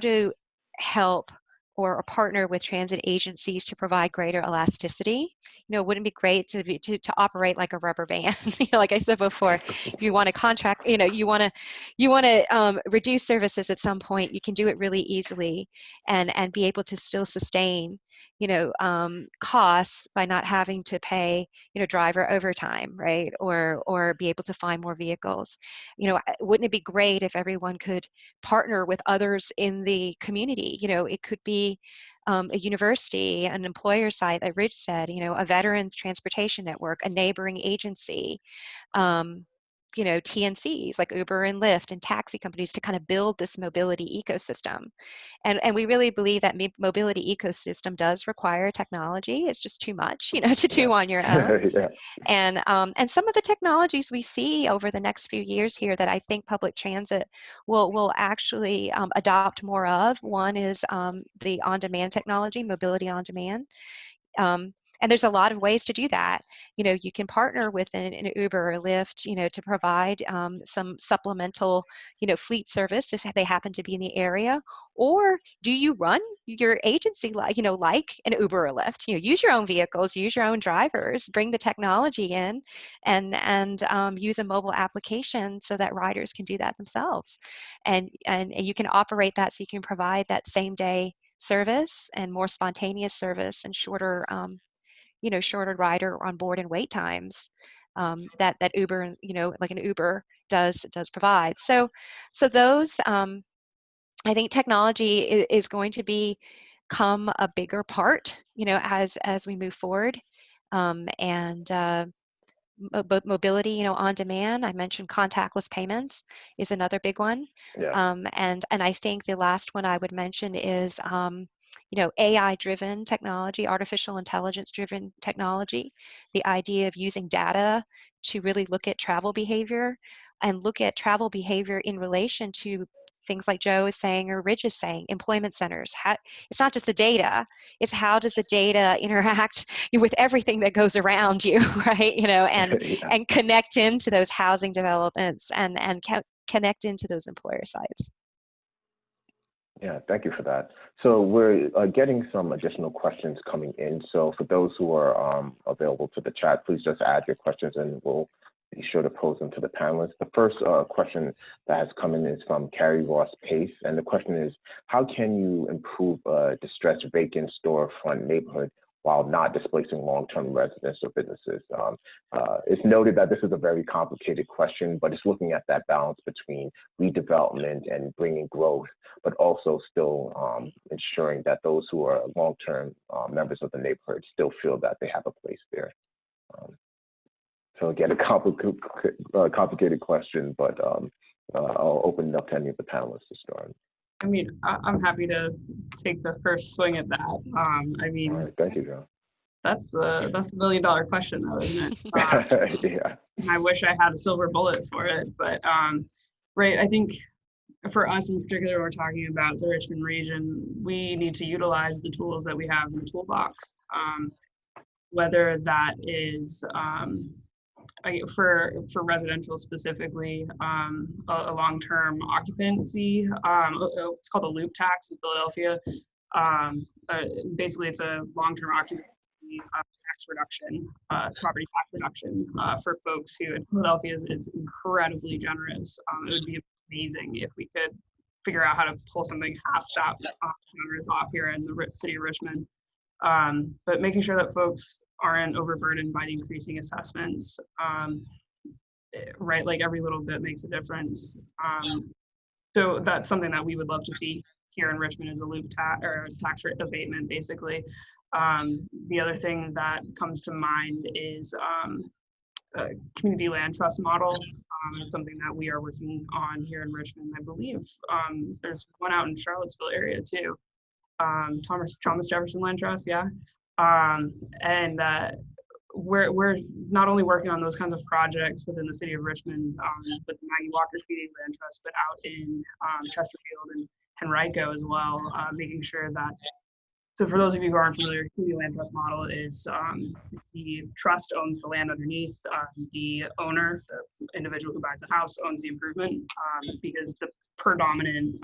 to help or partner with transit agencies to provide greater elasticity. You know, wouldn't it be great to operate like a rubber band? You know, like I said before, if you want to contract, you know, you want to reduce services at some point, you can do it really easily and be able to still sustain, you know, costs by not having to pay, you know, driver overtime, right? Or be able to find more vehicles. You know, wouldn't it be great if everyone could partner with others in the community? You know, it could be a university, an employer site, like Rich said, you know, a veterans transportation network, a neighboring agency, you know, TNCs like Uber and Lyft and taxi companies to kind of build this mobility ecosystem. And we really believe that mobility ecosystem does require technology. It's just too much, you know, to do on your own. Yeah. And some of the technologies we see over the next few years here that I think public transit will actually adopt more of. One is the on-demand technology, mobility on demand. And there's a lot of ways to do that. You know, you can partner with an Uber or Lyft, you know, to provide some supplemental, you know, fleet service if they happen to be in the area. Or do you run your agency like, you know, like an Uber or Lyft? You know, use your own vehicles, use your own drivers, bring the technology in, and use a mobile application so that riders can do that themselves. And you can operate that so you can provide that same day service and more spontaneous service and shorter, you know, shorter rider on board and wait times that Uber, you know, like an Uber does provide. So those, I think technology is going to become a bigger part, you know, as we move forward, and mobility, you know, on demand. I mentioned contactless payments is another big one. Yeah. And I think the last one I would mention is, you know, AI-driven technology, artificial intelligence-driven technology. The idea of using data to really look at travel behavior and look at travel behavior in relation to things like Joe is saying or Rich is saying, employment centers. It's not just the data, it's how does the data interact with everything that goes around you, right? You know, and Yeah. and connect into those housing developments and connect into those employer sites. Yeah, thank you for that. So we're getting some additional questions coming in. So for those who are available to the chat, please just add your questions and we'll be sure to pose them to the panelists. The first question that has come in is from Carrie Ross Pace. And the question is, how can you improve a distressed vacant storefront neighborhood while not displacing long-term residents or businesses? It's noted that this is a very complicated question, but it's looking at that balance between redevelopment and bringing growth, but also still ensuring that those who are long-term members of the neighborhood still feel that they have a place there. So again, a complicated question, but I'll open it up to any of the panelists to start. I mean, I'm happy to take the first swing at that. I mean, All right, thank you, John. that's the $1 million question, though, isn't it? Yeah. I wish I had a silver bullet for it, but right, I think for us in particular, we're talking about the Richmond region. We need to utilize the tools that we have in the toolbox, whether that is for residential specifically, a long-term occupancy. It's called a loop tax in Philadelphia. Basically, it's a long-term occupancy tax reduction, property tax reduction for folks who in Philadelphia is incredibly generous. It would be amazing if we could figure out how to pull something half that generous off here in the city of Richmond. But making sure that folks aren't overburdened by the increasing assessments, right? Like every little bit makes a difference. So that's something that we would love to see here in Richmond is a loop tax or tax rate abatement, basically. The other thing that comes to mind is a community land trust model. It's something that we are working on here in Richmond. I believe there's one out in Charlottesville area too. Thomas Jefferson Land Trust, yeah. And we're not only working on those kinds of projects within the city of Richmond with the Maggie Walker Community Land Trust, but out in Chesterfield and Henrico as well, making sure that. So for those of you who aren't familiar, community land trust model is the trust owns the land underneath. The owner, the individual who buys the house, owns the improvement because the predominant,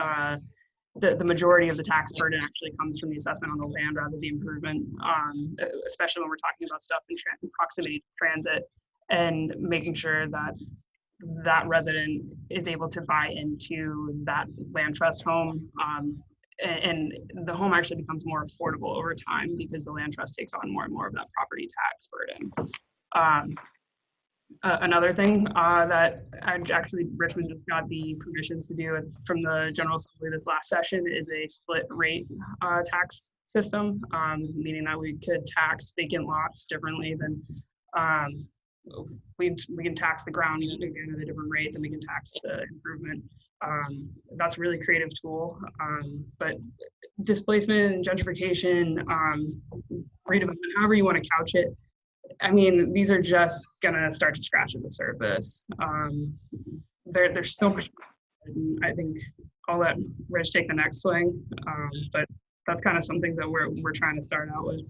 the majority of the tax burden actually comes from the assessment on the land rather than the improvement, especially when we're talking about stuff in proximity to transit, and making sure that that resident is able to buy into that land trust home. And the home actually becomes more affordable over time because the land trust takes on more and more of that property tax burden. Another thing that actually Richmond just got the permissions to do from the General Assembly this last session is a split rate tax system, meaning that we could tax vacant lots differently than we can tax the ground again at a different rate than we can tax the improvement. That's a really creative tool, but displacement and gentrification, redevelopment, however you want to couch it, I mean, these are just gonna start to scratch at the surface. There's so much. I think I'll let Rich take the next swing, but that's kind of something that we're trying to start out with.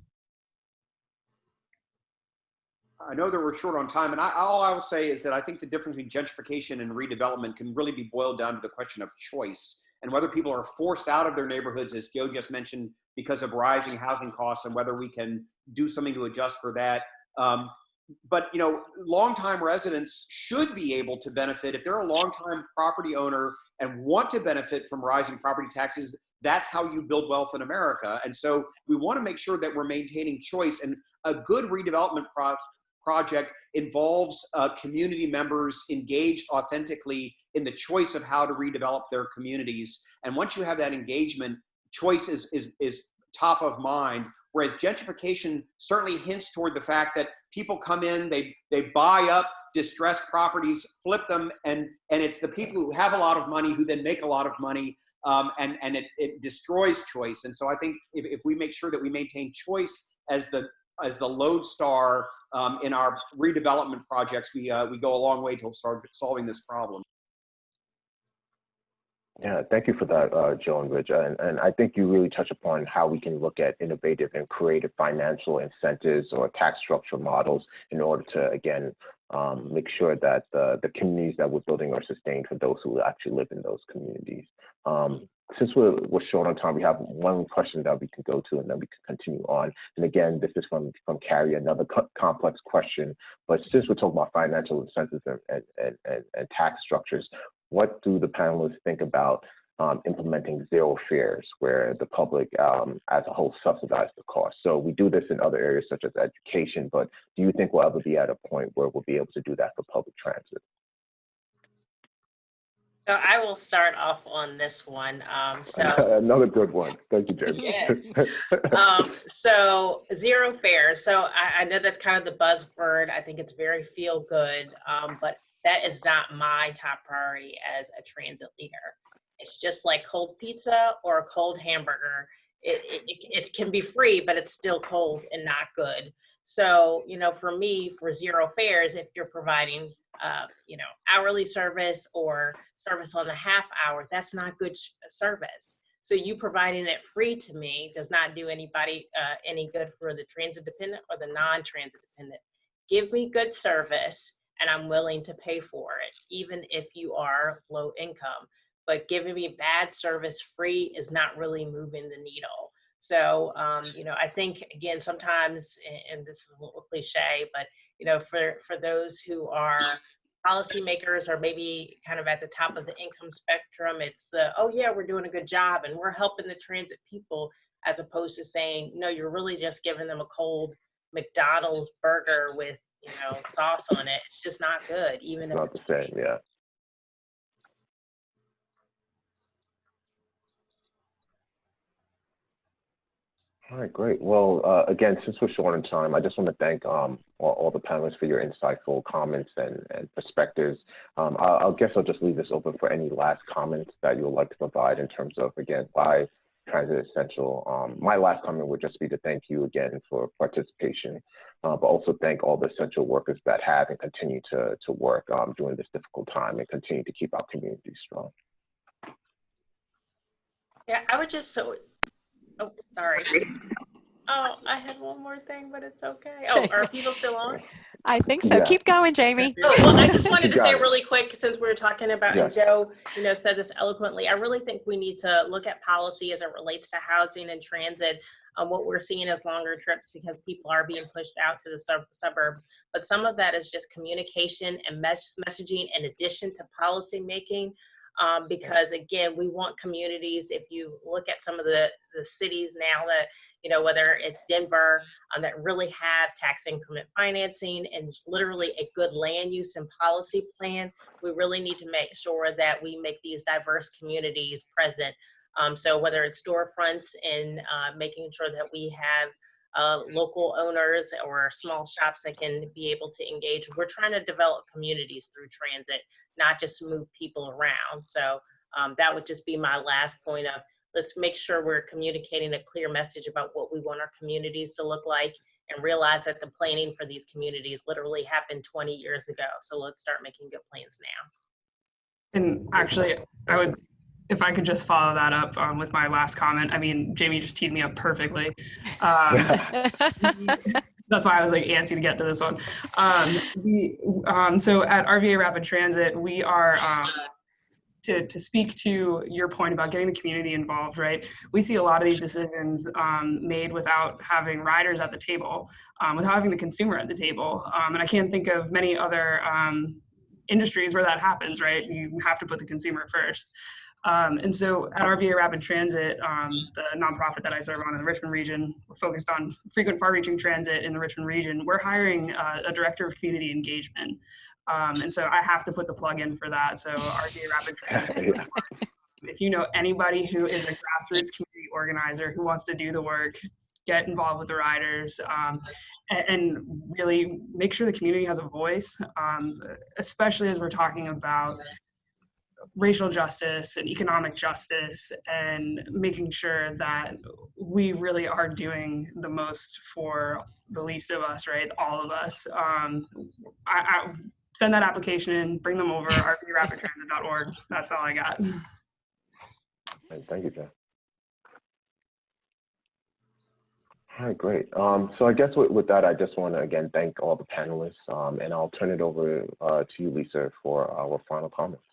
I know that we're short on time, and all I will say is that I think the difference between gentrification and redevelopment can really be boiled down to the question of choice and whether people are forced out of their neighborhoods, as Joe just mentioned, because of rising housing costs, and whether we can do something to adjust for that. But you know, longtime residents should be able to benefit if they're a longtime property owner and want to benefit from rising property taxes. That's how you build wealth in America. And so we want to make sure that we're maintaining choice, and a good redevelopment project involves community members engaged authentically in the choice of how to redevelop their communities. And once you have that engagement, choice is top of mind. Whereas gentrification certainly hints toward the fact that people come in, they buy up distressed properties, flip them, and it's the people who have a lot of money who then make a lot of money, and it destroys choice. And so I think if we make sure that we maintain choice as the lodestar in our redevelopment projects, we go a long way to solving this problem. Yeah, thank you for that, Joe and Rich. And I think you really touch upon how we can look at innovative and creative financial incentives or tax structure models in order to, again, make sure that the communities that we're building are sustained for those who actually live in those communities. Since we're short on time, we have one question that we can go to, and then we can continue on. And again, this is from Carrie, another complex question. But since we're talking about financial incentives and tax structures, what do the panelists think about implementing zero fares, where the public as a whole subsidize the cost? So we do this in other areas such as education, but do you think we'll ever be at a point where we'll be able to do that for public transit? So I will start off on this one. Another good one. Thank you, Jamie. Yes. So zero fares. So I know that's kind of the buzzword. I think it's very feel good, but that is not my top priority as a transit leader. It's just like cold pizza or a cold hamburger. It can be free, but it's still cold and not good. So, you know, for me, for zero fares, if you're providing, you know, hourly service or service on the half hour, that's not good service. So you providing it free to me does not do anybody any good for the transit dependent or the non-transit dependent. Give me good service and I'm willing to pay for it, even if you are low income. But giving me bad service free is not really moving the needle. So, you know, I think, again, sometimes, and this is a little cliche, but, you know, for those who are policymakers or maybe kind of at the top of the income spectrum, it's the, oh, yeah, we're doing a good job and we're helping the transit people. as opposed to saying, no, you're really just giving them a cold McDonald's burger with, you know, sauce on it. It's just not good, even if Not it's the same, yeah. All right, great. Well, again, since we're short on time, I just want to thank all the panelists for your insightful comments and perspectives. I guess I'll just leave this open for any last comments that you would like to provide in terms of, again, why transit is essential. My last comment would just be to thank you again for participation, but also thank all the essential workers that have and continue to work during this difficult time and continue to keep our community strong. Yeah, I would just oh, sorry. Oh, I had one more thing, but it's okay. Oh, are people still on? I think so. Yeah. Keep going, Jamie. Oh, well, I just wanted You to say got it. really quick, since we were talking about, and Joe, you know, said this eloquently, I really think we need to look at policy as it relates to housing and transit. What we're seeing is longer trips because people are being pushed out to the suburbs. But some of that is just communication and messaging in addition to policy making. Because again, we want communities, if you look at some of the cities now that, you know, whether it's Denver, that really have tax increment financing and literally a good land use and policy plan, we really need to make sure that we make these diverse communities present. So whether it's storefronts and making sure that we have local owners or small shops that can be able to engage. We're trying to develop communities through transit, not just move people around. So that would just be my last point of, let's make sure we're communicating a clear message about what we want our communities to look like and realize that the planning for these communities literally happened 20 years ago. So let's start making good plans now. And actually, I would, if I could just follow that up with my last comment. I mean, Jamie just teed me up perfectly. That's why I was like antsy to get to this one. So at RVA Rapid Transit, we are, to speak to your point about getting the community involved, right? We see a lot of these decisions made without having riders at the table, without having the consumer at the table. And I can't think of many other industries where that happens, right? You have to put the consumer first. And so at RVA Rapid Transit, the nonprofit that I serve on in the Richmond region, we're focused on frequent far-reaching transit in the Richmond region. We're hiring a director of community engagement. And so I have to put the plug in for that. So RVA Rapid Transit, if you know anybody who is a grassroots community organizer who wants to do the work, get involved with the riders, and really make sure the community has a voice, especially as we're talking about racial justice and economic justice and making sure that we really are doing the most for the least of us, right? All of us. I send that application in, bring them over, rvrapidtransit.org. That's all I got. Thank you, Jeff. All right, great. So I guess with that, I just want to again thank all the panelists, and I'll turn it over to you, Lisa, for our final comments.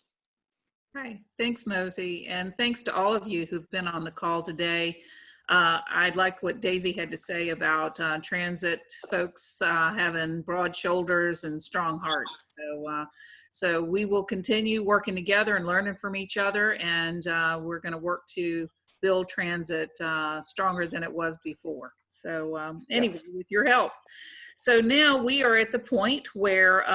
Hi, thanks, Mosi, and thanks to all of you who've been on the call today. I'd like what Daisy had to say about transit folks having broad shoulders and strong hearts. So we will continue working together and learning from each other, and we're going to work to build transit stronger than it was before. So anyway, with your help. So now we are at the point where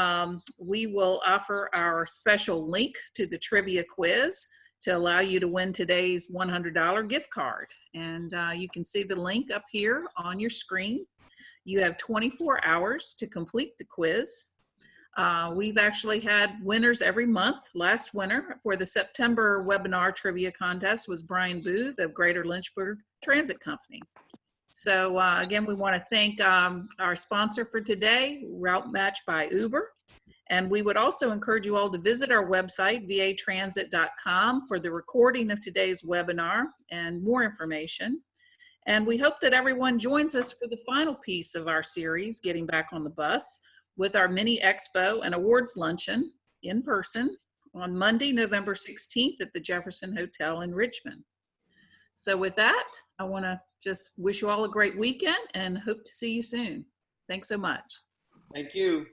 we will offer our special link to the trivia quiz to allow you to win today's $100 gift card. And you can see the link up here on your screen. You have 24 hours to complete the quiz. We've actually had winners every month. Last winner for the September webinar trivia contest was Brian Booth of Greater Lynchburg Transit Company. So again, we want to thank our sponsor for today, Routematch by Uber. And we would also encourage you all to visit our website, vatransit.com, for the recording of today's webinar and more information. And we hope that everyone joins us for the final piece of our series, Getting Back on the Bus, with our mini expo and awards luncheon in person on Monday, November 16th at the Jefferson Hotel in Richmond. So with that, I want to just wish you all a great weekend and hope to see you soon. Thanks so much. Thank you.